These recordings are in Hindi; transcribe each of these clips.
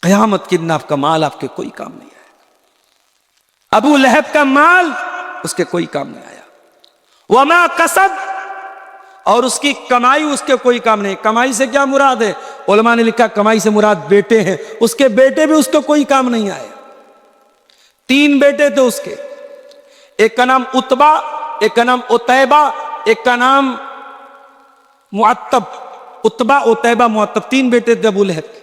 क़यामत के दिन आपका माल आपके कोई काम नहीं आया। अबू लहब का माल उसके कोई काम नहीं आया। वमा कसब, और उसकी कमाई उसके कोई काम नहीं। कमाई से क्या मुराद है? उलमा ने लिखा कमाई से मुराद बेटे हैं। उसके बेटे भी उसके कोई काम नहीं आए। 3 बेटे थे उसके, एक का नाम उतबा, एक का नाम उतैबा, एक का नाम मुअत्तब। उतबा, उतैबा, मुअत्तब, 3 बेटे थे अबू लहब के।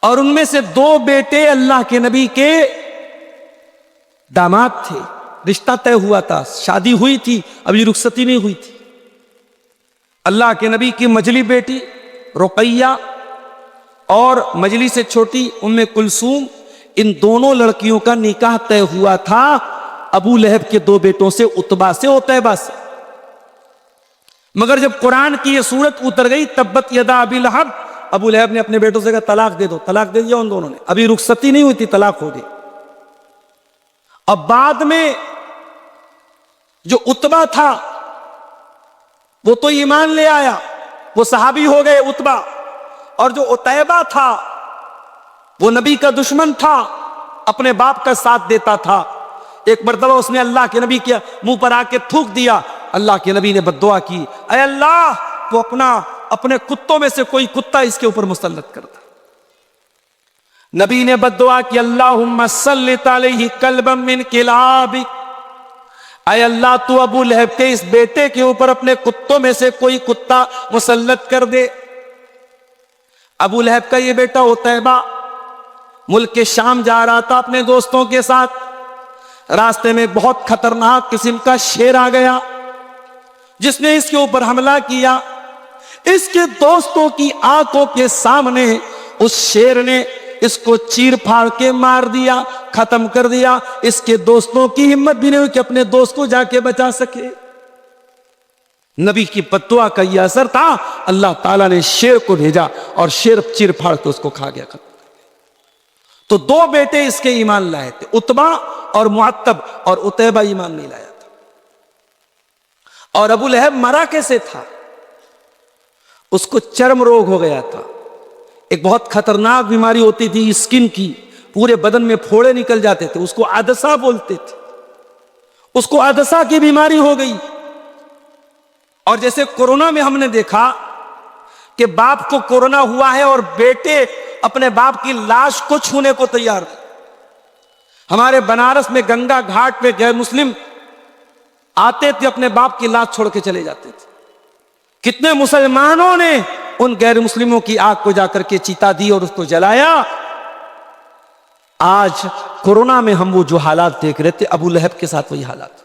और उनमें से 2 बेटे अल्लाह के नबी के दामाद थे। रिश्ता तय हुआ था, शादी हुई थी, अभी रुखसती नहीं हुई थी। अल्लाह के नबी की मजली बेटी रुकैया और मजली से छोटी उम्मे कुलसूम, इन दोनों लड़कियों का निकाह तय हुआ था अबू लहब के 2 बेटों से, उतबा से, उतैबा से। मगर जब कुरान की यह सूरत उतर गई, तब्बत यदा अबी लहब, अबू लहब ने अपने बेटों से कहा तलाक दे दो। तलाक दे दिया उन दोनों ने। अभी रुखसती नहीं हुई थी, तलाक हो गई। अब बाद में जो उतबा था वो तो ईमान ले आया, वो सहाबी हो गए उतबा। और जो उतैबा था वो नबी का दुश्मन था, अपने बाप का साथ देता था। एक मर्तबा उसने अल्लाह के नबी के मुंह पर आके थूक दिया। अल्लाह के नबी ने बद्दुआ की, ऐ अल्लाह, तो अपने कुत्तों में से कोई कुत्ता इसके ऊपर मुसल्लत करता। नबी ने बद्दुआ की, अल्लाहुम्मा सल्लित अलैहि कल्बम मिन किलाबिक, ऐ अल्लाह तू अबू लहब के इस बेटे के ऊपर अपने कुत्तों में से कोई कुत्ता मुसल्लत कर दे। अबू लहब का ये बेटा उतैबा मुल्क के शाम जा रहा था अपने दोस्तों के साथ। रास्ते में बहुत खतरनाक किस्म का शेर आ गया जिसने इसके ऊपर हमला किया। इसके दोस्तों की आंखों के सामने उस शेर ने इसको चीर फाड़ के मार दिया, खत्म कर दिया। इसके दोस्तों की हिम्मत भी नहीं हुई कि अपने दोस्त को जाके बचा सके। नबी की बद्दुआ का यह असर था। अल्लाह ताला ने शेर को भेजा और शेर चीर फाड़ के उसको खा गया, खत्म। तो 2 बेटे इसके ईमान लाए थे, उतबा और मुअत्तब, और उतैबा ईमान नहीं लाया था। और अबू लहब मरा कैसे था? उसको चर्म रोग हो गया था। एक बहुत खतरनाक बीमारी होती थी स्किन की, पूरे बदन में फोड़े निकल जाते थे, उसको आदसा बोलते थे। उसको आदसा की बीमारी हो गई। और जैसे कोरोना में हमने देखा कि बाप को कोरोना हुआ है और बेटे अपने बाप की लाश को छूने को तैयार थे। हमारे बनारस में गंगा घाट पे गैर मुस्लिम आते थे, अपने बाप की लाश छोड़ के चले जाते थे। कितने मुसलमानों ने उन गैर मुस्लिमों की आग को जाकर के चिता दी और उसको जलाया। आज कोरोना में हम वो जो हालात देख रहे थे, अबू लहब के साथ वही हालात।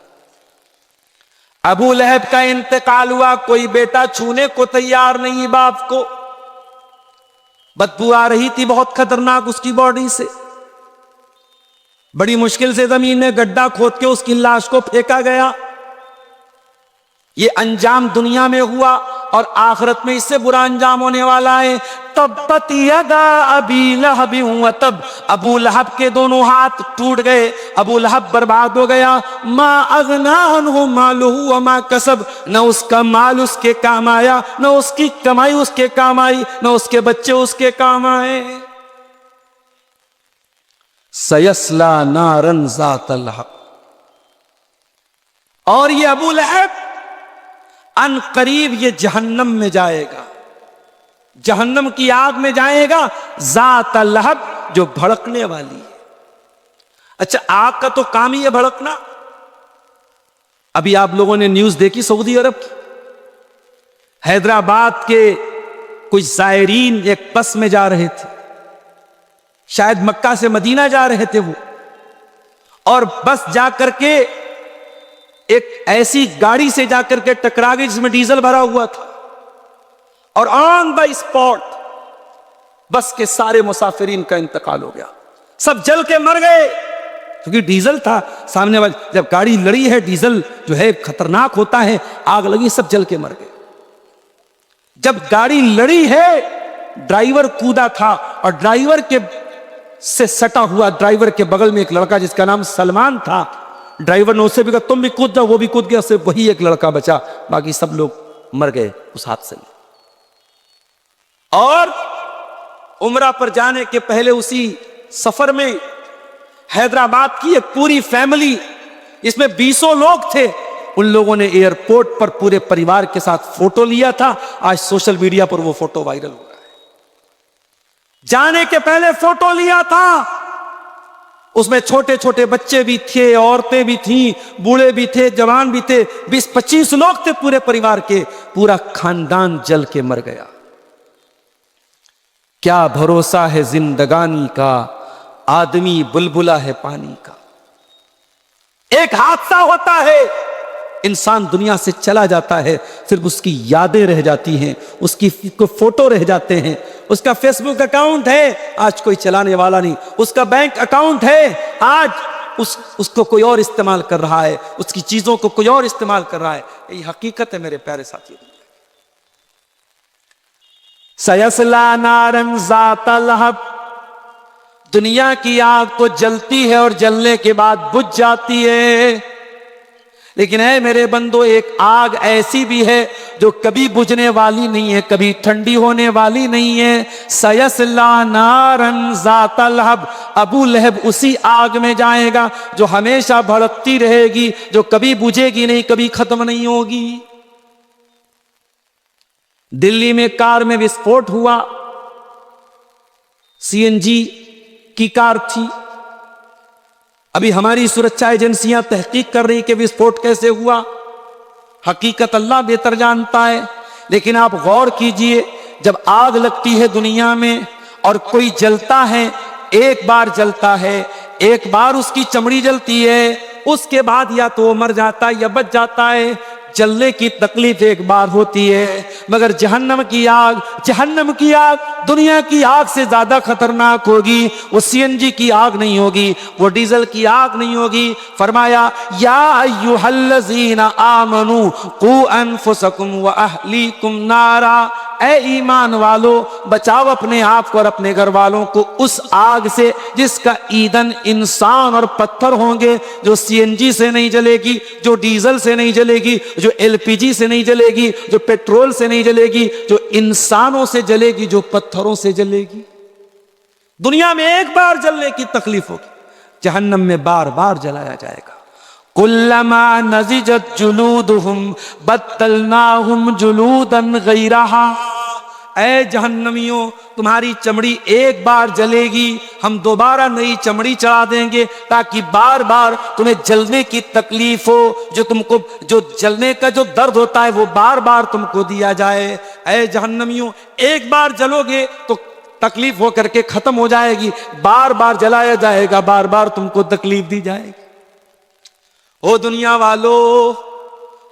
अबू लहब का इंतकाल हुआ, कोई बेटा छूने को तैयार नहीं बाप को। बदबू आ रही थी बहुत खतरनाक उसकी बॉडी से। बड़ी मुश्किल से जमीन में गड्ढा खोद के उसकी लाश को फेंका गया। ये अंजाम दुनिया में हुआ और आखिरत में इससे बुरा अंजाम होने वाला है। तब्बत यदा अबी लहब व तब, अबू लहब के दोनों हाथ टूट गए, अबू लहब बर्बाद हो गया। मा अगना अन्हु मालुहु व मा कसब, न उसका माल उसके काम आया, न उसकी कमाई उसके काम आई, न उसके बच्चे उसके काम आए। सयस्ला नारन ज़ातल लहब, और ये अबू लहब अन करीब ये जहन्नम में जाएगा, जहन्नम की आग में जाएगा। ज़ात लहब, जो भड़कने वाली है। अच्छा, आग का तो काम ही है भड़कना। अभी आप लोगों ने न्यूज देखी सऊदी अरब की, हैदराबाद के कुछ ज़ायरीन एक बस में जा रहे थे, शायद मक्का से मदीना जा रहे थे वो, और बस जाकर के एक ऐसी गाड़ी से जाकर के टकरा गई जिसमें डीजल भरा हुआ था, और ऑन द स्पॉट बस के सारे मुसाफिरीन का इंतकाल हो गया। सब जल के मर गए क्योंकि डीजल था सामने वाली। जब गाड़ी लड़ी है, डीजल जो है खतरनाक होता है, आग लगी, सब जल के मर गए। जब गाड़ी लड़ी है, ड्राइवर कूदा था, और ड्राइवर के से सटा हुआ ड्राइवर के बगल में एक लड़का जिसका नाम सलमान था। ड्राइवर ने उससे भी कहा तुम भी कूद जाओ, वो भी कूद गया, सिर्फ वही एक लड़का बचा, बाकी सब लोग मर गए उस हादसे में। और उम्रा पर जाने के पहले उसी सफर में हैदराबाद की एक पूरी फैमिली, इसमें 20 लोग थे, उन लोगों ने एयरपोर्ट पर पूरे परिवार के साथ फोटो लिया था। आज सोशल मीडिया पर वो फोटो वायरल हो रहा है। जाने के पहले फोटो लिया था, उसमें छोटे छोटे बच्चे भी थे, औरतें भी थीं, बूढ़े भी थे, जवान भी थे, 20-25 लोग थे पूरे परिवार के। पूरा खानदान जल के मर गया। क्या भरोसा है जिंदगानी का, आदमी बुलबुला है पानी का। एक हादसा होता है, इंसान दुनिया से चला जाता है, सिर्फ उसकी यादें रह जाती हैं, उसकी फोटो रह जाते हैं। उसका फेसबुक अकाउंट है, आज कोई चलाने वाला नहीं। उसका बैंक अकाउंट है, आज उसको कोई और इस्तेमाल कर रहा है, उसकी चीजों को कोई और इस्तेमाल कर रहा है। यही हकीकत है मेरे प्यारे साथियों। सयस्ला नारन ज़ाता लहब, दुनिया की आग तो जलती है और जलने के बाद बुझ जाती है। लेकिन है मेरे बंदो, एक आग ऐसी भी है जो कभी बुझने वाली नहीं है, कभी ठंडी होने वाली नहीं है। सयस्ला नारन ज़ाता लहब, अबू लहब उसी आग में जाएगा जो हमेशा भड़कती रहेगी, जो कभी बुझेगी नहीं, कभी खत्म नहीं होगी। दिल्ली में कार में विस्फोट हुआ, सीएनजी की कार थी। अभी हमारी सुरक्षा एजेंसियां तहकीक कर रही कि विस्फोट कैसे हुआ। हकीकत अल्लाह बेहतर जानता है। लेकिन आप गौर कीजिए, जब आग लगती है दुनिया में और कोई जलता है, एक बार जलता है, एक बार उसकी चमड़ी जलती है, उसके बाद या तो वो मर जाता है या बच जाता है। जलने की तकलीफ एक बार होती है, मगर जहन्नम की आग दुनिया की आग से ज्यादा खतरनाक होगी। वो सीएनजी की आग नहीं होगी, वो डीजल की आग नहीं होगी। फरमाया या अय्युहल्लज़ीना आमनू कू अनफुसकुम व अहलीकुम नारा, ऐ ईमान वालो बचाओ अपने आप को और अपने घर वालों को उस आग से जिसका ईंधन इंसान और पत्थर होंगे, जो सीएनजी से नहीं जलेगी, जो डीजल से नहीं जलेगी, जो एलपीजी से नहीं जलेगी, जो पेट्रोल से नहीं जलेगी, जो इंसानों से जलेगी, जो पत्थरों से जलेगी। दुनिया में एक बार जलने की तकलीफ होगी, जहन्नम में बार बार जलाया जाएगा। कुल्लमा नज़िजत जुलूदुहुम बद्दलनाहुम जुलूदन गैरहा, ऐ जहन्नमियों तुम्हारी चमड़ी एक बार जलेगी, हम दोबारा नई चमड़ी चढ़ा देंगे ताकि बार बार तुम्हें जलने की तकलीफ हो, जो तुमको जो जलने का जो दर्द होता है वो बार बार तुमको दिया जाए। ऐ जहन्नमियों, एक बार जलोगे तो तकलीफ हो करके खत्म हो जाएगी, बार बार जलाया जाएगा, बार बार तुमको तकलीफ दी जाएगी। ओ दुनिया वालों,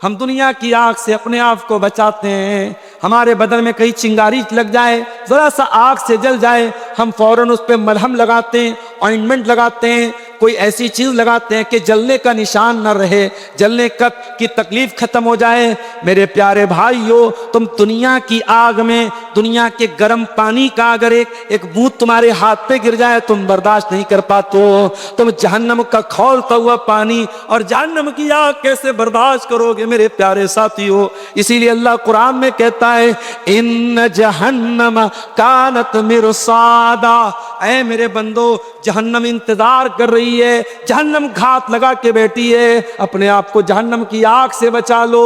हम दुनिया की आग से अपने आप को बचाते हैं। हमारे बदन में कहीं चिंगारी लग जाए, जरा सा आग से जल जाए, हम फौरन उस पर मलहम लगाते हैं, ऑइंटमेंट लगाते हैं, कोई ऐसी चीज लगाते हैं कि जलने का निशान न रहे, जलने की तकलीफ खत्म हो जाए। मेरे प्यारे भाइयों, तुम दुनिया की आग में, दुनिया के गर्म पानी का अगर एक बूंद तुम्हारे हाथ पे गिर जाए तुम बर्दाश्त नहीं कर पाते हो। तुम जहन्नम का खौलता हुआ पानी और जहन्नम की आग कैसे बर्दाश्त करोगे मेरे प्यारे साथियों। इसीलिए अल्लाह कुरान में कहता है, इन जहन्नम कानत मिरसादा, ऐ मेरे बंदो जहन्नम इंतजार कर रही है, जहन्नम घात लगा के बैठी है, अपने आप को जहन्नम की आग से बचा लो।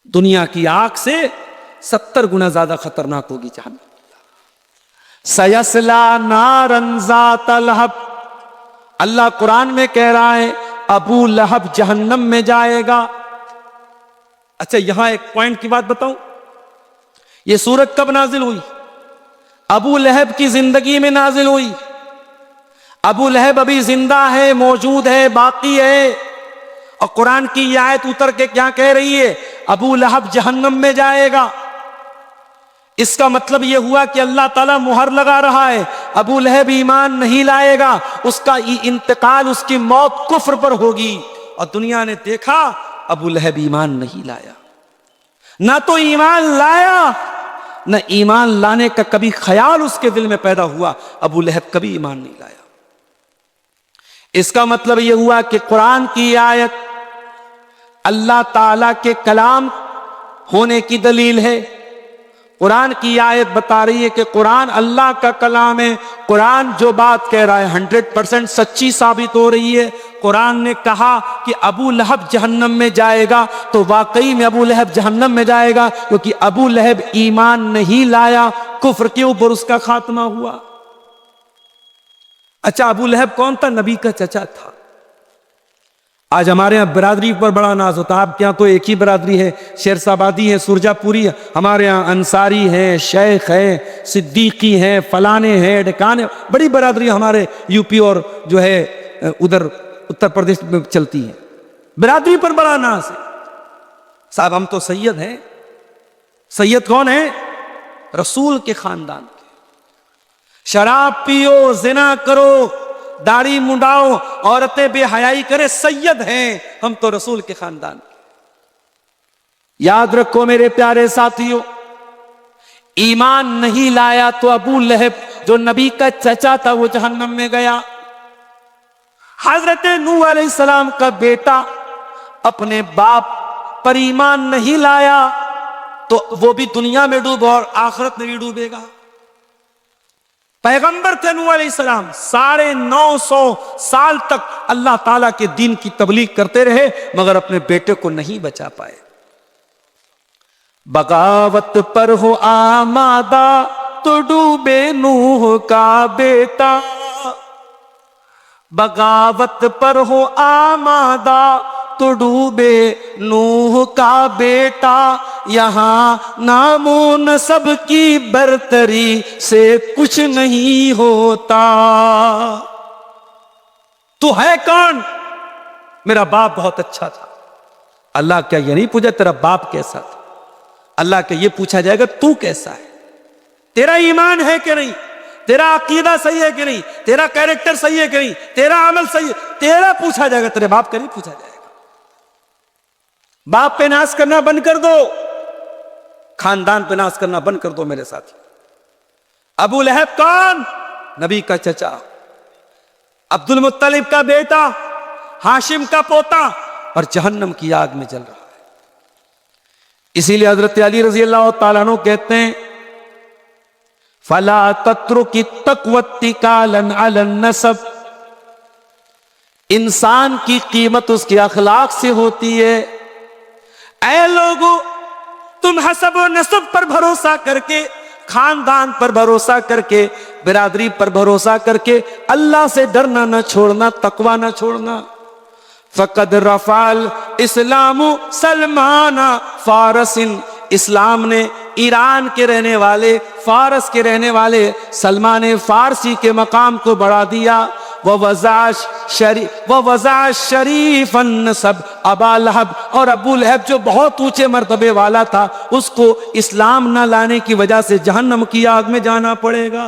दुनिया की आग से 70 गुना ज्यादा खतरनाक होगी जहन्नम। सयस्ला नारन ज़ाता लहब, अल्लाह कुरान में कह रहा है अबू लहब जहन्नम में जाएगा। अच्छा, यहां एक पॉइंट की बात बताऊं, यह सूरत कब नाजिल हुई? अबू लहब की जिंदगी में नाजिल हुई। अबू लहब अभी जिंदा है, मौजूद है, बाकी है, और कुरान की यह आयत उतर के क्या कह रही है? अबू लहब जहन्नम में जाएगा। इसका मतलब यह हुआ कि अल्लाह ताला मुहर लगा रहा है, अबू लहब ईमान नहीं लाएगा, उसका इंतकाल, उसकी मौत कुफ्र पर होगी। और दुनिया ने देखा अबू लहब ईमान नहीं लाया, ना तो ईमान लाया, न ईमान लाने का कभी ख्याल उसके दिल में पैदा हुआ। अबू लहब कभी ईमान नहीं लाया। इसका मतलब यह हुआ कि कुरान की आयत अल्लाह ताला के कलाम होने की दलील है, कुरान की आयत बता रही है कि कुरान अल्लाह का कलाम है। कुरान जो बात कह रहा है 100% सच्ची साबित हो रही है। कुरान ने कहा कि अबू लहब जहन्नम में जाएगा, तो वाकई में अबू लहब जहन्नम में जाएगा, क्योंकि अबू लहब ईमान नहीं लाया, कुफ्र के ऊपर उसका खात्मा हुआ। अच्छा, अबू लहब कौन था? नबी का चचा था। आज हमारे यहाँ बिरादरी पर बड़ा नाज होता है। आपके यहाँ तो एक ही बिरादरी है, शेरशाबादी है, सुरजापुरी है। हमारे यहाँ अंसारी है, शेख है, सिद्दीकी है, फलाने हैं, ढकाने, बड़ी बिरादरी हमारे यूपी और जो है उधर उत्तर प्रदेश में चलती है। बिरादरी पर बड़ा नाज है। साहब हम तो सैयद हैं। सैयद कौन है? रसूल के खानदान के। शराब पियो, जिना करो, दाढ़ी मुंडाओ, औरतें बेहयाई करे, सैयद हैं हम तो रसूल के खानदान के। याद रखो मेरे प्यारे साथियों, ईमान नहीं लाया तो अबू लहब जो नबी का चचा था वो जहन्नम में गया। हजरत नूह अलैहिस्सलाम का बेटा अपने बाप पर ईमान नहीं लाया तो वो भी दुनिया में डूबा और आखिरत में भी डूबेगा। पैगंबर थे नूह अलैहिस्सलाम, 950 साल तक अल्लाह ताला के दीन की तबलीग करते रहे, मगर अपने बेटे को नहीं बचा पाए। बगावत पर हो आमादा तो डूबे नूह का बेटा, बगावत पर हो आमादा तो डूबे नूह का बेटा। यहां नामो नसब की बरतरी से कुछ नहीं होता। तू है कौन? मेरा बाप बहुत अच्छा था। अल्लाह क्या ये नहीं पूछा तेरा बाप कैसा था? अल्लाह क्या ये पूछा जाएगा तू कैसा है? तेरा ईमान है कि नहीं? तेरा अकीदा सही है कि नहीं? तेरा कैरेक्टर सही है कि नहीं? तेरा अमल सही है? तेरा पूछा जाएगा, तेरे बाप का नहीं पूछा जाएगा। बाप पे नाश करना बंद कर दो, खानदान पे नाश करना बंद कर दो मेरे साथी। अबू लहब कौन? नबी का चचा, अब्दुल मुत्तलिब का बेटा, हाशिम का पोता, और जहन्नम की आग में जल रहा है। इसीलिए हजरत अली रजी अल्लाह तआला अन्हु कहते हैं, फला तत्रुकी तक़वत्तिकालन अलन नसब। इंसान की कीमत उसके अखलाक से होती है। ऐ लोगों, तुम हसब और नसब पर भरोसा करके, खानदान पर भरोसा करके, बिरादरी पर भरोसा करके अल्लाह से डरना न छोड़ना, तकवा न छोड़ना। फकद रफाल इस्लामु सलमाना फारसिन। इस्लाम ने ईरान के रहने वाले, फारस के रहने वाले सलमान फारसी के मकाम को बढ़ा दिया। वज़ा शरीफन सब अबा लहब, और अबू लहब जो बहुत ऊंचे मर्तबे वाला था उसको इस्लाम न लाने की वजह से जहन्नम की आग में जाना पड़ेगा।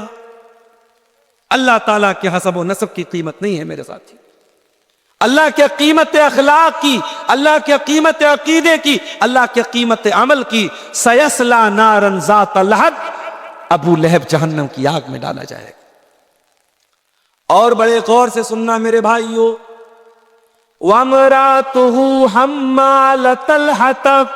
अल्लाह ताला के हसब व नसब की कीमत नहीं है मेरे साथी। अल्लाह के कीमत अखलाक की, अल्लाह के कीमत अकीदे की, अल्लाह के कीमत अमल की। सयस्ला नारन ज़ात लहब, अबू लहब जहन्नम की आग में डाला जाएगा। और बड़े गौर से सुनना मेरे भाइयों, वमरातुहु हम्मालतल हतब।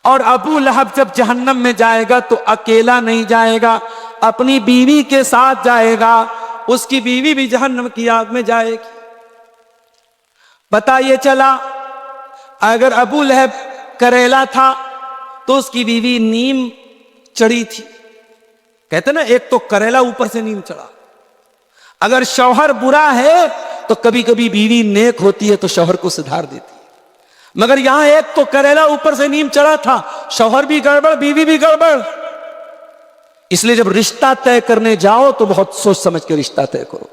और अबू लहब जब जहन्नम में जाएगा तो अकेला नहीं जाएगा, अपनी बीवी के साथ जाएगा। उसकी बीवी भी जहन्नम की आग में जाएगी। बताइए चला, अगर अबू लहब करेला था तो उसकी बीवी नीम चढ़ी थी। कहते ना, एक तो करेला ऊपर से नीम चढ़ा। अगर शौहर बुरा है तो कभी कभी बीवी नेक होती है तो शौहर को सुधार देती है। मगर यहां एक तो करेला ऊपर से नीम चढ़ा था, शौहर भी गड़बड़, बीवी भी गड़बड़। इसलिए जब रिश्ता तय करने जाओ तो बहुत सोच समझ के रिश्ता तय करो।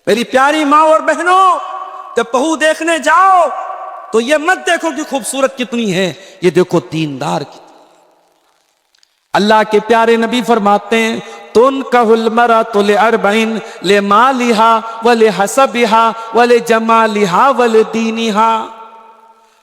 मेरी प्यारी माँ और बहनों, जब बहू देखने जाओ तो ये मत देखो कि खूबसूरत कितनी है, ये देखो दीनदार कितनी। अल्लाह के प्यारे नबी फरमाते हैं, तुन कहल मरा तो ले अरबईन ले मालिहा वले हसबिहा वले जमालिहा वले दीनिहा।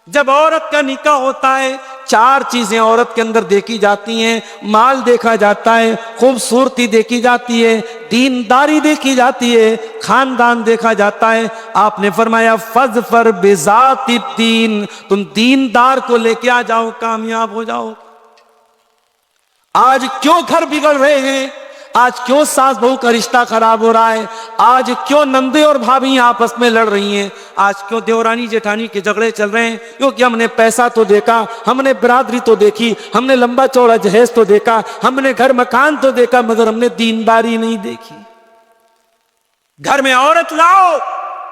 जब औरत का निकाह होता है, 4 चीजें औरत के अंदर देखी जाती हैं। माल देखा जाता है, खूबसूरती देखी जाती है, दीनदारी देखी जाती है, खानदान देखा जाता है। आपने फरमाया फज़फर बिज़ाति दीन, तुम दीनदार को लेके आ जाओ, कामयाब हो जाओ। आज क्यों घर बिगड़ रहे हैं, आज क्यों सास बहू का रिश्ता खराब हो रहा है, आज क्यों नंदे और भाभी आपस में लड़ रही हैं, आज क्यों देवरानी जेठानी के झगड़े चल रहे हैं, क्योंकि हमने पैसा तो देखा, हमने बिरादरी तो देखी, हमने लंबा चौड़ा जहेज तो देखा, हमने घर मकान तो देखा, मगर हमने दीनदारी नहीं देखी। घर में औरत लाओ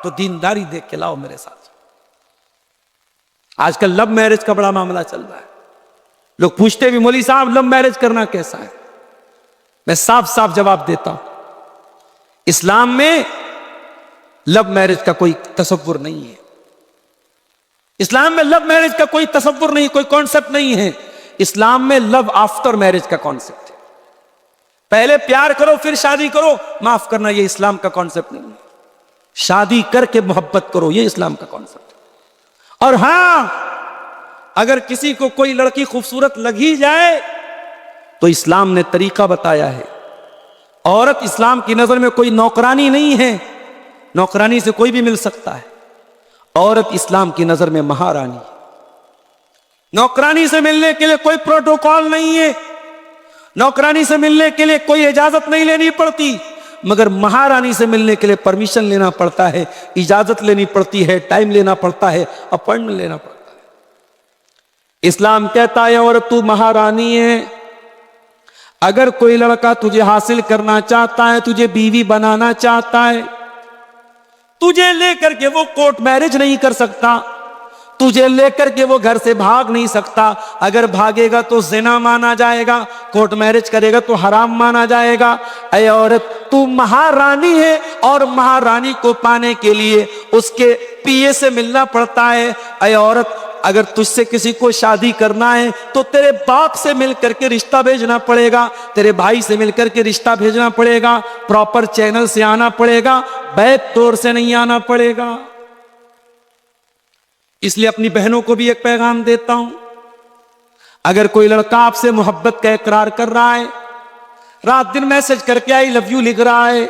तो दीनदारी देख के लाओ मेरे साथ। आजकल लव मैरिज का बड़ा मामला चल रहा है। लोग पूछते भी मौलवी साहब लव मैरिज करना कैसा है। मैं साफ साफ जवाब देता हूं, इस्लाम में लव मैरिज का कोई तसव्वुर नहीं है। इस्लाम में लव मैरिज का कोई तसव्वुर नहीं, कोई कॉन्सेप्ट नहीं है। इस्लाम में लव आफ्टर मैरिज का कॉन्सेप्ट है। पहले प्यार करो फिर शादी करो, माफ करना ये इस्लाम का कॉन्सेप्ट नहीं है। शादी करके मोहब्बत करो, ये इस्लाम का कॉन्सेप्ट है। और हां, अगर किसी को कोई लड़की खूबसूरत लग ही जाए तो इस्लाम ने तरीका बताया है। औरत इस्लाम की नजर में कोई नौकरानी नहीं है, नौकरानी से कोई भी मिल सकता है। औरत इस्लाम की नजर में महारानी। नौकरानी से मिलने के लिए कोई प्रोटोकॉल नहीं है, नौकरानी से मिलने के लिए कोई इजाजत नहीं लेनी पड़ती, मगर महारानी से मिलने के लिए परमिशन लेना पड़ता है, इजाजत लेनी पड़ती है, टाइम लेना पड़ता है, अपॉइंटमेंट लेना पड़ता है। इस्लाम कहता है और तू महारानी है। अगर कोई लड़का तुझे हासिल करना चाहता है, तुझे बीवी बनाना चाहता है, तुझे लेकर के वो कोर्ट मैरिज नहीं कर सकता, तुझे लेकर के वो घर से भाग नहीं सकता। अगर भागेगा तो ज़िना माना जाएगा, कोर्ट मैरिज करेगा तो हराम माना जाएगा। ऐ औरत, तू महारानी है और महारानी को पाने के लिए उसके पीए से मिलना पड़ता है। ऐ औरत, अगर तुझसे किसी को शादी करना है तो तेरे बाप से मिलकर के रिश्ता भेजना पड़ेगा, तेरे भाई से मिलकर के रिश्ता भेजना पड़ेगा, प्रॉपर चैनल से आना पड़ेगा, बैक डोर से नहीं आना पड़ेगा। इसलिए अपनी बहनों को भी एक पैगाम देता हूं, अगर कोई लड़का आपसे मोहब्बत का इकरार कर रहा है, रात दिन मैसेज करके आई लव यू लिख रहा है,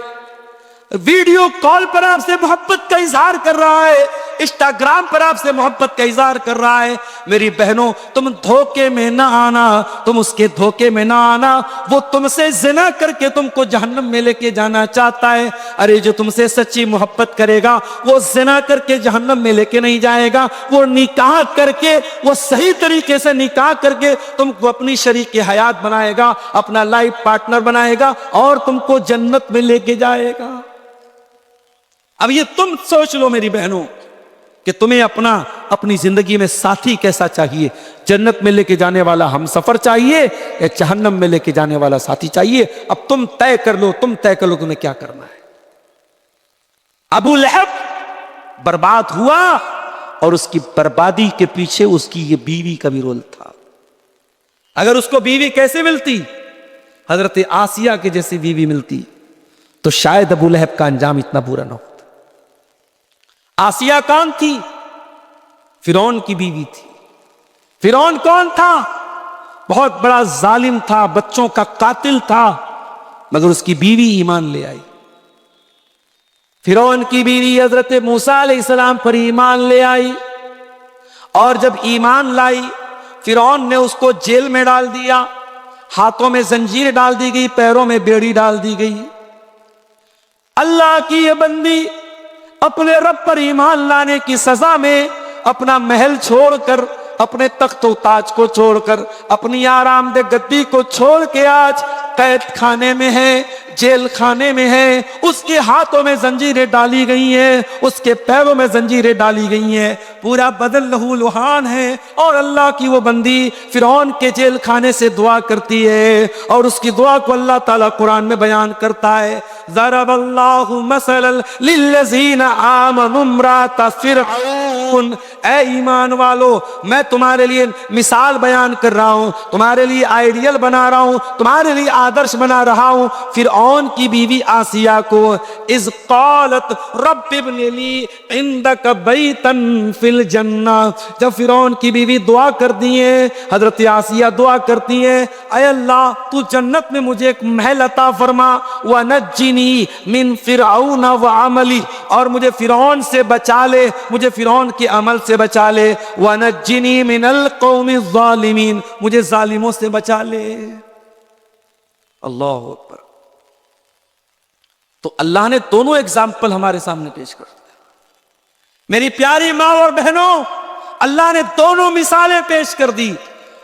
वीडियो कॉल पर आपसे मोहब्बत का इजहार कर रहा है, इंस्टाग्राम पर आपसे मोहब्बत का इजहार कर रहा है, मेरी बहनों तुम धोखे में ना आना, तुम उसके धोखे में ना आना। वो तुमसे जिना करके तुमको जहन्नम में लेके जाना चाहता है। अरे जो तुमसे सच्ची मोहब्बत करेगा वो जिना करके जहन्नम में लेके नहीं जाएगा, वो निकाह करके, वो सही तरीके से निकाह करके तुमको अपनी शरीक हयात बनाएगा, अपना लाइफ पार्टनर बनाएगा और तुमको जन्नत में लेके जाएगा। अब ये तुम सोच लो मेरी बहनों कि तुम्हें अपनी जिंदगी में साथी कैसा चाहिए, जन्नत में लेके जाने वाला हम सफर चाहिए या जहन्नम में लेके जाने वाला साथी चाहिए। अब तुम तय कर लो, तुम्हें क्या करना है। अबू लहब बर्बाद हुआ और उसकी बर्बादी के पीछे उसकी ये बीवी का भी रोल था। अगर उसको बीवी कैसे मिलती, हजरत आसिया के जैसी बीवी मिलती, तो शायद अबू लहब का अंजाम इतना बुरा ना होता। आसिया कौन थी? फिरौन की बीवी थी। फिरौन कौन था? बहुत बड़ा जालिम था, बच्चों का कातिल था, मगर उसकी बीवी ईमान ले आई। फिरौन की बीवी हजरत मूसा अलैहिस्सलाम पर ईमान ले आई, और जब ईमान लाई फिरौन ने उसको जेल में डाल दिया, हाथों में जंजीर डाल दी गई, पैरों में बेड़ी डाल दी गई। अल्लाह की ये बंदी अपने रब पर ईमान लाने की सजा में अपना महल छोड़कर, अपने तख्त व ताज को छोड़कर, अपनी आरामदेह गद्दी को छोड़ के आज कैद खाने में है, जेल खाने में है। उसके हाथों में जंजीरें डाली गई हैं, उसके पैरों में जंजीरें डाली गई हैं, पूरा बदन लहू लुहान है। और अल्लाह की वो बंदी फिरौन के जेल खाने से दुआ करती है, और उसकी दुआ को अल्लाह ताला कुरान में बयान करता है। ज़रबल्लाहु मसलन लिल्लज़ीना आमनु इम्रात फिरऔन। ऐ ईमान वालो, मैं तुम्हारे लिए मिसाल बयान कर रहा हूं, तुम्हारे लिए आइडियल बना रहा हूं, तुम्हारे लिए आदर्श बना रहा हूं फिरऔन की बीवी आसिया को। इज़ क़ालत रब्बि इब्नि ली इंदक बैतन फिल जन्ना। जब फिरौन की बीवी दुआ करती है, हजरत आसिया दुआ करती है, ऐ अल्लाह तू जन्नत में मुझे एक महल अता फरमा, व नज्जिनी मिन फिरऔन व अमली, और मुझे फिरौन से बचा ले, मुझे फिरौन के अमल से बचा ले, व नज्जिनी मिनल कौमि ज़ालिमीन, मुझे जालिमों से बचा ले। अल्लाह अकबर। तो अल्लाह ने दोनों एग्जाम्पल हमारे सामने पेश कर दिया। मेरी प्यारी माँ और बहनों, अल्लाह ने दोनों मिसालें पेश कर दी।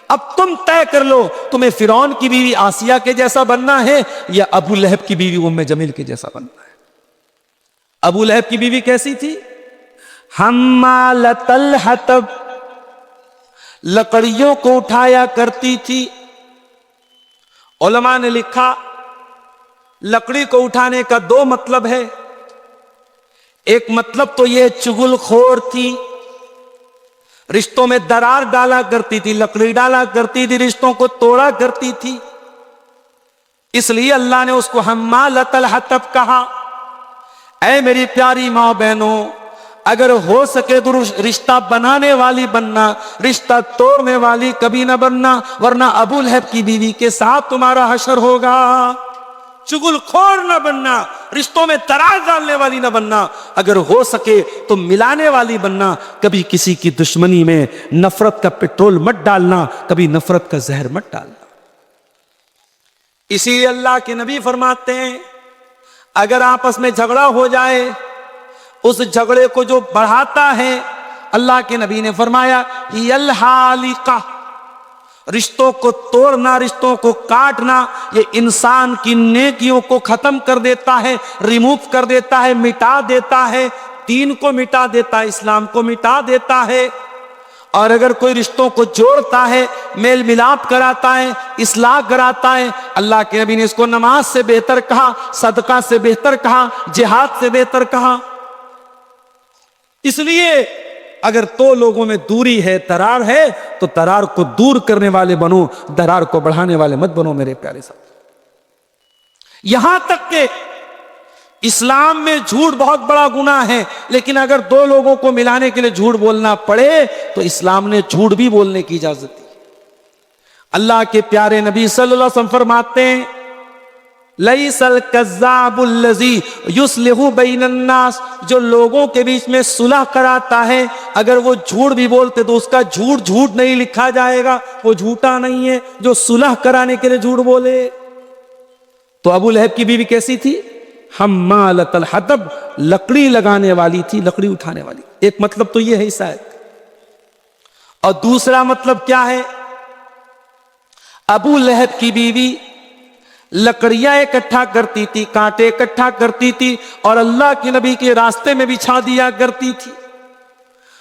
अब तुम तय कर लो, तुम्हें फिरौन की बीवी आसिया के जैसा बनना है या अबू लहब की बीवी उम्मे जमील के जैसा बनना है। अबू लहब की बीवी कैसी थी? हम्मालतल हतब, लकड़ियों को उठाया करती थी। उलमा ने लिखा लकड़ी को उठाने का दो मतलब है। एक मतलब तो यह चुगलखोर थी, रिश्तों में दरार डाला करती थी, लकड़ी डाला करती थी, रिश्तों को तोड़ा करती थी। इसलिए अल्लाह ने उसको हम्मालतल हतब कहा। ऐ मेरी प्यारी मां बहनों, अगर हो सके तो रिश्ता बनाने वाली बनना, रिश्ता तोड़ने वाली कभी ना बनना, वरना अबू लहब की बीवी के साथ तुम्हारा हशर होगा। चुगलखोर न बनना, रिश्तों में दरार डालने वाली न बनना, अगर हो सके तो मिलाने वाली बनना। कभी किसी की दुश्मनी में नफरत का पेट्रोल मत डालना, कभी नफरत का जहर मत डालना। इसीलिए अल्लाह के नबी फरमाते हैं, अगर आपस में झगड़ा हो जाए, उस झगड़े को जो बढ़ाता है, अल्लाह के नबी ने फरमाया यल हालिका, रिश्तों को तोड़ना, रिश्तों को काटना, ये इंसान की नेकियों को खत्म कर देता है, रिमूव कर देता है, मिटा देता है, दीन को मिटा देता है, इस्लाम को मिटा देता है। और अगर कोई रिश्तों को जोड़ता है, मेल मिलाप कराता है, इस्लाह कराता है, अल्लाह के नबी ने इसको नमाज से बेहतर कहा, सदका से बेहतर कहा, जिहाद से बेहतर कहा। इसलिए अगर दो लोगों में दूरी है, दरार है, तो दरार को दूर करने वाले बनो, दरार को बढ़ाने वाले मत बनो मेरे प्यारे साहब। यहां तक कि इस्लाम में झूठ बहुत बड़ा गुनाह है, लेकिन अगर दो लोगों को मिलाने के लिए झूठ बोलना पड़े तो इस्लाम ने झूठ भी बोलने की इजाजत दी। अल्लाह के प्यारे नबी सल्लल्लाहु अलैहि वसल्लम फरमाते हैं, लैसल कज़्ज़ाबुल्लज़ी युस्लिहु बैनन्नास, जो लोगों के बीच में सुलह कराता है, अगर वो झूठ भी बोलते तो उसका झूठ झूठ नहीं लिखा जाएगा, वो झूठा नहीं है जो सुलह कराने के लिए झूठ बोले। तो अबू लहब की बीवी कैसी थी? हम्मालतल हतब, लकड़ी लगाने वाली थी, लकड़ी उठाने वाली। एक मतलब तो यह है शायद। और दूसरा मतलब क्या है? अबू लहब की बीवी लकड़ियां इकट्ठा करती थी, कांटे इकट्ठा करती थी और अल्लाह के नबी के रास्ते में बिछा दिया करती थी,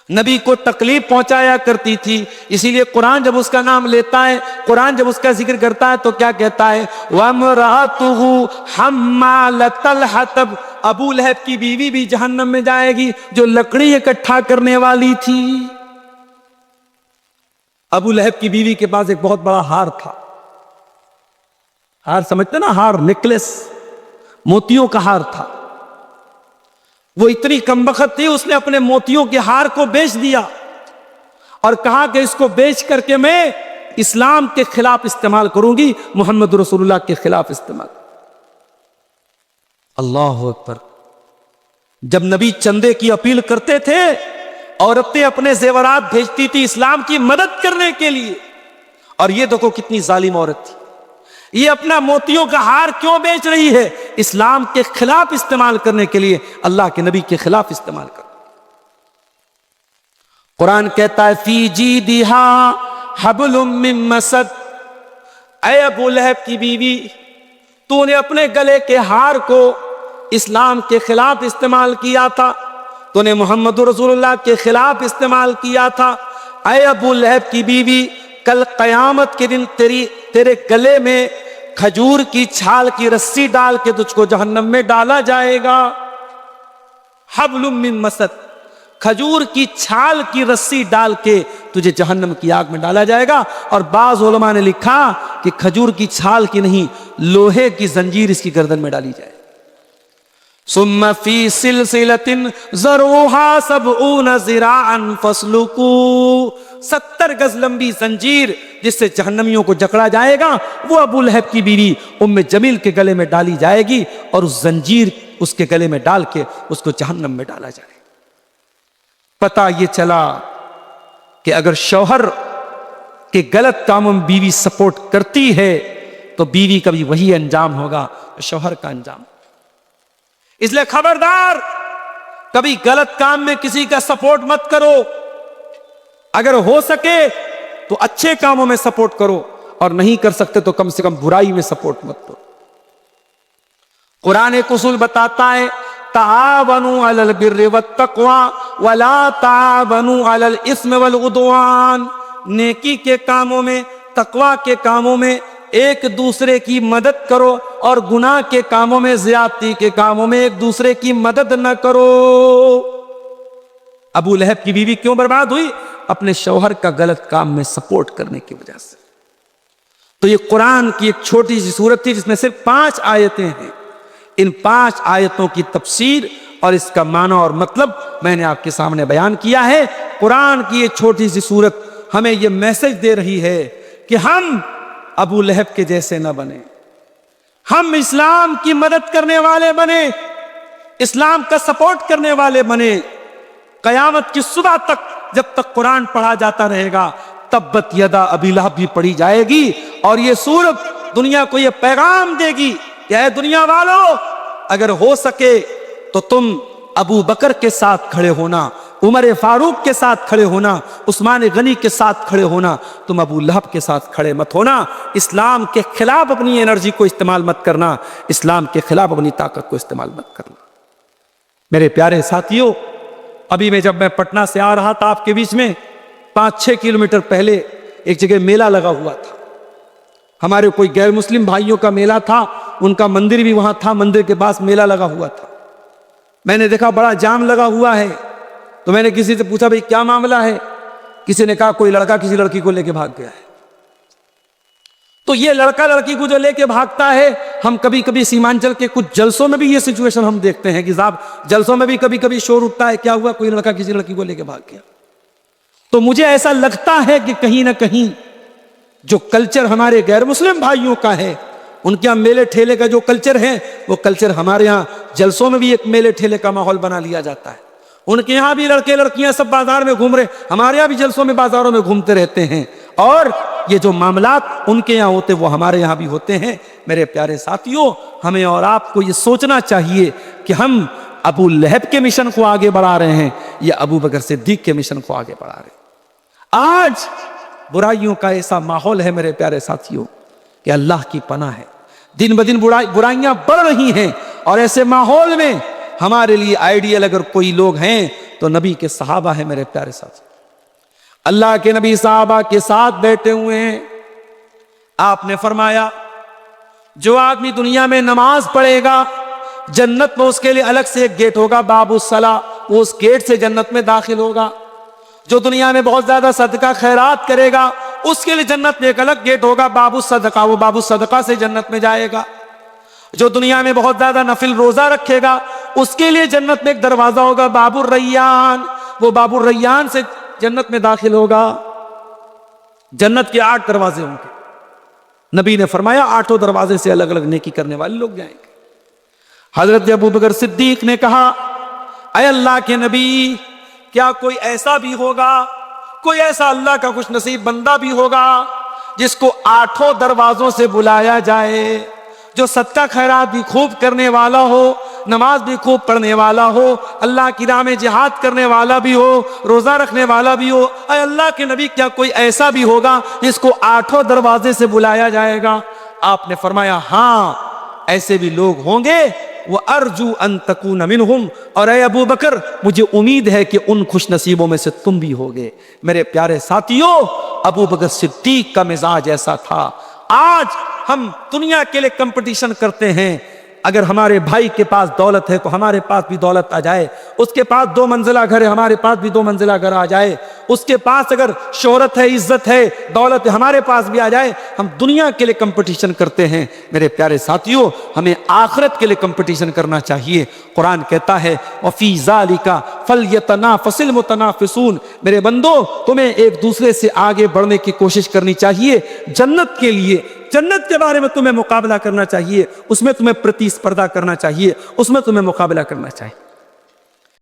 नबी को तकलीफ पहुंचाया करती थी। इसीलिए कुरान जब उसका नाम लेता है, कुरान जब उसका जिक्र करता है तो क्या कहता है? वमरातुहु हम्मालतल हतब, अबू लहब की बीवी भी जहन्नम में जाएगी जो लकड़ी इकट्ठा करने वाली थी। अबू लहब की बीवी के पास एक बहुत बड़ा हार था। हार समझते ना, हार, नेकलेस, मोतियों का हार था। वो इतनी कमबख्त थी, उसने अपने मोतियों के हार को बेच दिया और कहा कि इसको बेच करके मैं इस्लाम के खिलाफ इस्तेमाल करूंगी, मोहम्मद रसूलुल्लाह के खिलाफ इस्तेमाल। अल्लाह अकबर। जब नबी चंदे की अपील करते थे, औरतें अपने जेवरात भेजती थी इस्लाम की मदद करने के लिए। और ये देखो कितनी जालिम औरत थी, ये अपना मोतियों का हार क्यों बेच रही है? इस्लाम के खिलाफ इस्तेमाल करने के लिए, अल्लाह के नबी के खिलाफ इस्तेमाल कर। कुरान कहता है फी जीदिहा हब्लुम मिन मसद, ऐ अबू लहब की बीवी, तूने अपने गले के हार को इस्लाम के खिलाफ इस्तेमाल किया था, तूने मोहम्मद रसूलुल्लाह के खिलाफ इस्तेमाल किया था। ऐ अबू लहब की बीवी, कल कयामत के दिन तेरे गले में खजूर की छाल की रस्सी डाल के तुझको जहन्नम में डाला जाएगा। हब्लुम मिन मसद, खजूर की छाल की रस्सी डाल के तुझे जहन्नम की आग में डाला जाएगा। और बाज़ उलमा ने लिखा कि खजूर की छाल की नहीं, लोहे की जंजीर इसकी गर्दन में डाली जाए। सुम्मा फी सिलसिलतिन ज़रूहा सबऊना ज़िराअन फस्लुकू, 70 गज लंबी जंजीर जिससे जहन्नमियों को जकड़ा जाएगा, वो अबू लहब की बीवी उम्मे जमील के गले में डाली जाएगी और उस जंजीर उसके गले में डाल के उसको जहन्नम में डाला जाए। पता ये चला कि अगर शौहर के गलत कामों में बीवी सपोर्ट करती है तो बीवी का भी वही अंजाम होगा शौहर का अंजाम। इसलिए खबरदार, कभी गलत काम में किसी का सपोर्ट मत करो। अगर हो सके तो अच्छे कामों में सपोर्ट करो, और नहीं कर सकते तो कम से कम बुराई में सपोर्ट मत करो। कुरान एक उसूल बताता है, तावनु अलल बिर्रि वत्तक़वा वला तावनु अलल इस्म वल उद्वान। नेकी के कामों में, तकवा के कामों में एक दूसरे की मदद करो, और गुनाह के कामों में, ज्यादती के कामों में एक दूसरे की मदद न करो। अबू लहब की बीवी क्यों बर्बाद हुई? अपने शौहर का गलत काम में सपोर्ट करने की वजह से। तो ये कुरान की एक छोटी सी सूरत थी जिसमें सिर्फ 5 आयतें हैं। इन 5 आयतों की तफसीर और इसका माना और मतलब मैंने आपके सामने बयान किया है। कुरान की ये छोटी सी सूरत हमें ये मैसेज दे रही है कि हम अबू लहब के जैसे न बने, हम इस्लाम की मदद करने वाले बने, इस्लाम का सपोर्ट करने वाले बने। कयामत की सुबह तक जब तक कुरान पढ़ा जाता रहेगा, तब्बत यदा अबी लहब भी पढ़ी जाएगी, और ये सूरत दुनिया को ये पैगाम देगी कि ऐ दुनिया वालों, अगर हो सके तो तुम अबू बकर के साथ खड़े होना, उमर फारूक के साथ खड़े होना, उस्मान गनी के साथ खड़े होना, तुम अबू लहब के साथ खड़े मत होना। इस्लाम के खिलाफ अपनी एनर्जी को इस्तेमाल मत करना, इस्लाम के खिलाफ अपनी ताकत को इस्तेमाल मत करना। मेरे प्यारे साथियों, अभी जब मैं पटना से आ रहा था, आपके बीच में 5-6 किलोमीटर पहले एक जगह मेला लगा हुआ था। हमारे कोई गैर मुस्लिम भाइयों का मेला था, उनका मंदिर भी वहां था, मंदिर के पास मेला लगा हुआ था। मैंने देखा बड़ा जाम लगा हुआ है, तो मैंने किसी से पूछा, भाई क्या मामला है? किसी ने कहा कोई लड़का किसी लड़की को लेके भाग गया है। तो ये लड़का लड़की को जो लेके भागता है, हम कभी कभी सीमांचल के कुछ जलसों में भी ये सिचुएशन हम देखते हैं कि साहब जलसों में भी कभी कभी शोर उठता है, क्या हुआ, कोई लड़का किसी लड़की को लेके भाग गया। तो मुझे ऐसा लगता है कि कहीं ना कहीं जो कल्चर हमारे गैर मुस्लिम भाइयों का है, उनके यहाँ मेले ठेले का जो कल्चर है, वो कल्चर हमारे यहाँ जलसों में भी एक मेले ठेले का माहौल बना लिया जाता है। उनके यहाँ भी लड़के लड़कियां सब बाजार में घूम रहे, हमारे यहाँ भी जलसों में बाजारों में घूमते रहते हैं, और ये जो मामलात उनके यहाँ होते वो हमारे यहाँ भी होते हैं। मेरे प्यारे साथियों, हमें और आपको ये सोचना चाहिए कि हम अबू लहब के मिशन को आगे बढ़ा रहे हैं या अबू बकर सिद्दीक के मिशन को आगे बढ़ा रहे हैं। आज बुराइयों का ऐसा माहौल है मेरे प्यारे साथियों कि अल्लाह की पनाह है, दिन ब दिन बुराइयां बढ़ रही हैं, और ऐसे माहौल में हमारे लिए आइडियल अगर कोई लोग हैं तो नबी के सहाबा है। मेरे प्यारे साथी, अल्लाह के नबी सहाबा के साथ बैठे हुए हैं। आपने फरमाया, जो आदमी दुनिया में नमाज पढ़ेगा, जन्नत में उसके लिए अलग से एक गेट होगा, बाबू सला, वो उस गेट से जन्नत में दाखिल होगा। जो दुनिया में बहुत ज्यादा सदका खैरात करेगा, उसके लिए जन्नत में एक अलग गेट होगा, बाबू सदका, वो बाबू सदका से जन्नत में जाएगा। जो दुनिया में बहुत ज्यादा नफिल रोजा रखेगा, उसके लिए जन्नत में एक दरवाजा होगा, बाबू रैयान, वो बाबू रैयान से जन्नत में दाखिल होगा। जन्नत के 8 दरवाजे होंगे। नबी ने फरमाया 8 दरवाजे से अलग अलग नेकी करने वाले लोग जाएंगे। हजरत अबू बकर सिद्दीक ने कहा, ऐ अल्लाह के नबी, क्या कोई ऐसा भी होगा, कोई ऐसा अल्लाह का खुश नसीब बंदा भी होगा जिसको 8 दरवाजों से बुलाया जाए, जो सदका खैरात भी खूब करने वाला हो, नमाज भी खूब पढ़ने वाला हो, अल्लाह की राह में जिहाद करने वाला भी हो, रोजा रखने वाला भी हो। ऐ अल्लाह के नबी, क्या कोई ऐसा भी होगा जिसको 8 दरवाजे से बुलाया जाएगा? आपने फरमाया, हाँ, ऐसे भी लोग होंगे। वो अर्जू अन तकून मिनहुम, और ऐ अबू बकर, मुझे उम्मीद है कि उन खुश नसीबों में से तुम भी होगे। मेरे प्यारे साथियों, अबू बकर सिद्दीक का मिजाज ऐसा था। आज हम दुनिया के लिए कंपटीशन करते हैं। अगर हमारे भाई के पास दौलत है तो हमारे पास भी दौलत आ जाए, उसके पास 2 मंजिला घर है, हमारे पास भी 2 मंजिला घर आ जाए, उसके पास अगर शोहरत है, इज्जत है, दौलत है, हमारे पास भी आ जाए। हम दुनिया के लिए कंपटीशन करते हैं। मेरे प्यारे साथियों, हमें आखिरत के लिए कंपटीशन करना चाहिए। कुरान कहता है, वफी ज़ालिका फलयतनाफसिल मुतनाफिसून, मेरे बंदो, तुम्हें एक दूसरे से आगे बढ़ने की कोशिश करनी चाहिए। जन्नत के लिए, जन्नत के बारे में तुम्हें मुकाबला करना चाहिए, उसमें तुम्हें प्रतिस्पर्धा करना चाहिए, उसमें तुम्हें मुकाबला करना चाहिए।